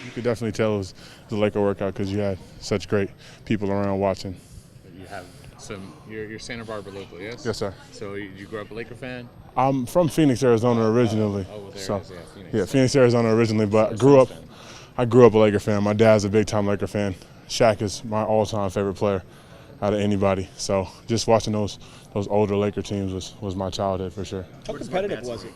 You could definitely tell it was the Laker workout because you had such great people around watching. You have some. You're Santa Barbara local, yes? Yes, sir. So you grew up a Laker fan? I'm from Phoenix, Arizona originally. Well, there so, it is, yeah, Phoenix. Yeah, Phoenix, Arizona originally, but Suns fan. I grew up a Laker fan. My dad's a big-time Laker fan. Shaq is my all-time favorite player out of anybody. So just watching those older Laker teams was my childhood for sure. How competitive was it?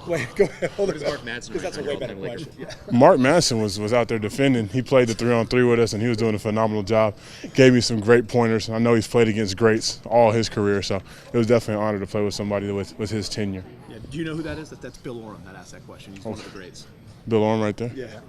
Wait, go ahead. Hold on. Mark Madsen Because that's a way better question. Yeah. Mark Madsen was out there defending. He played the 3-on-3 with us, and he was doing a phenomenal job. Gave me some great pointers. I know he's played against greats all his career, so it was definitely an honor to play with somebody with his tenure. Yeah. Do you know who that is? That's Bill Oram that asked that question. He's one of the greats. Bill Orm right there. Yeah.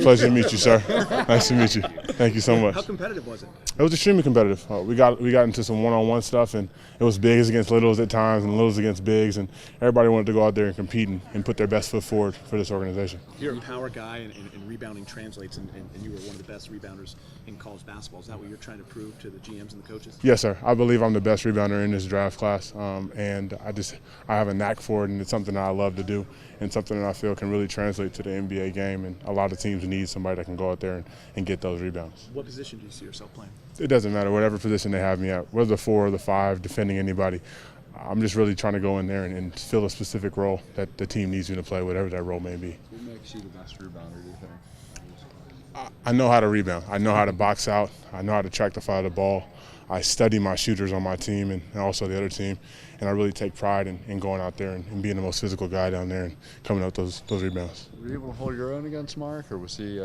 Pleasure to meet you, sir. Nice to meet you. Thank you so much. How competitive was it? It was extremely competitive. We got into some one-on-one stuff, and it was bigs against littles at times and littles against bigs, and everybody wanted to go out there and compete and put their best foot forward for this organization. You're a power guy, and rebounding translates, and you were one of the best rebounders in college basketball. Is that what you're trying to prove to the GMs and the coaches? Yes, sir. I believe I'm the best rebounder in this draft class, and I have a knack for it, and it's something that I love to do, and something that I feel can really translate to the NBA game. And a lot of teams need somebody that can go out there and get those rebounds. What position do you see yourself playing? It doesn't matter, whatever position they have me at, whether the 4 or the 5, defending anybody. I'm just really trying to go in there and fill a specific role that the team needs me to play, whatever that role may be. What makes you the best rebounder, do you think? I know how to rebound. I know how to box out. I know how to track the fire of the ball. I study my shooters on my team and also the other team, and I really take pride in going out there and being the most physical guy down there and coming up those rebounds. Were you able to hold your own against Mark, or was he?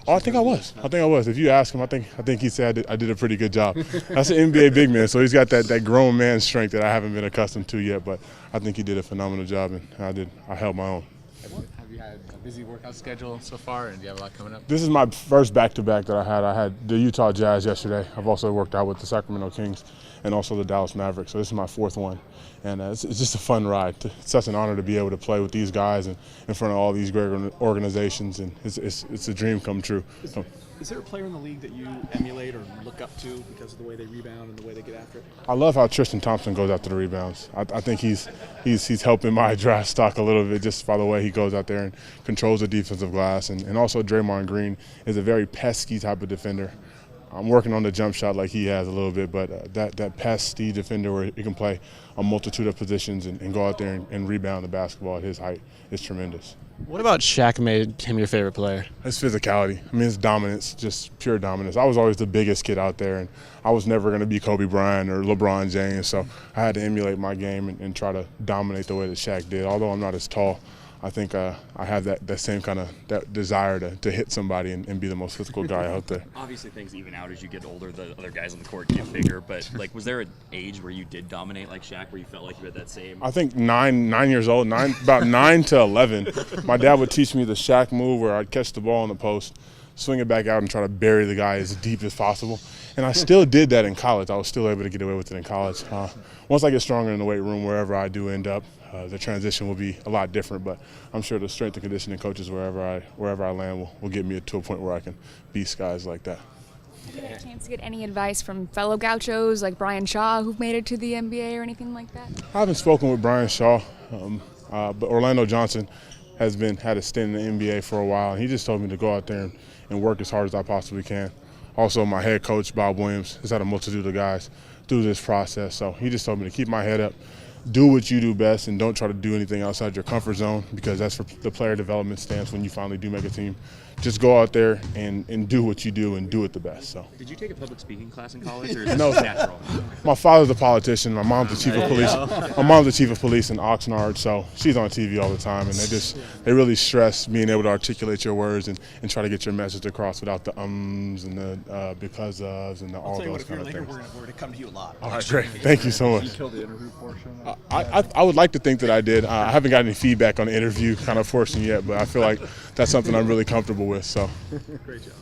I think I was. If you ask him, I think he said I did a pretty good job. That's an NBA big man, so he's got that grown man strength that I haven't been accustomed to yet. But I think he did a phenomenal job, and I held my own. Have you had a busy workout schedule so far, and do you have a lot coming up? This is my first back-to-back that I had. I had the Utah Jazz yesterday. I've also worked out with the Sacramento Kings and also the Dallas Mavericks. So this is my 4th one, and it's just a fun ride. It's such an honor to be able to play with these guys and in front of all these great organizations, and it's a dream come true. Is there a player in the league that you emulate or look up to because of the way they rebound and the way they get after it? I love how Tristan Thompson goes after the rebounds. I think he's helping my draft stock a little bit just by the way he goes out there and controls the defensive glass. And also Draymond Green is a very pesky type of defender. I'm working on the jump shot like he has a little bit, but that pesky defender where he can play a multitude of positions and go out there and rebound the basketball at his height is tremendous. What about Shaq made him your favorite player? His physicality. I mean, his dominance, just pure dominance. I was always the biggest kid out there, and I was never going to be Kobe Bryant or LeBron James, so I had to emulate my game and try to dominate the way that Shaq did. Although I'm not as tall, I think I have that same kind of that desire to hit somebody and be the most physical guy out there. Obviously, things even out as you get older. The other guys on the court get bigger. But was there an age where you did dominate like Shaq, where you felt like you had that same? I think 9 years old, about 9 to 11. My dad would teach me the Shaq move, where I'd catch the ball on the post, swing it back out, and try to bury the guy as deep as possible. And I still did that in college. I was still able to get away with it in college. Once I get stronger in the weight room, wherever I do end up, the transition will be a lot different. But I'm sure the strength and conditioning coaches wherever I land will get me to a point where I can beat guys like that. Have you had a chance to get any advice from fellow Gauchos like Brian Shaw who've made it to the NBA or anything like that? I haven't spoken with Brian Shaw, but Orlando Johnson has had a stint in the NBA for a while, and he just told me to go out there and work as hard as I possibly can. Also, my head coach, Bob Williams, has had a multitude of guys through this process, so he just told me to keep my head up, do what you do best, and don't try to do anything outside your comfort zone, because that's for the player development stance when you finally do make a team. Just go out there and do what you do and do it the best. So. Did you take a public speaking class in college, or is this No. just natural? My father's a politician. My mom's the chief of police. My mom's the chief of police in Oxnard, so she's on TV all the time, and they really stress being able to articulate your words and try to get your message across without the ums and the because ofs and all those kind of things. We're going to come to you a lot. All right, great. Thank you so much. Did you kill the interview portion? I would like to think that I did. I haven't got any feedback on the interview kind of portion yet, but I feel like that's something I'm really comfortable with. So. Great job.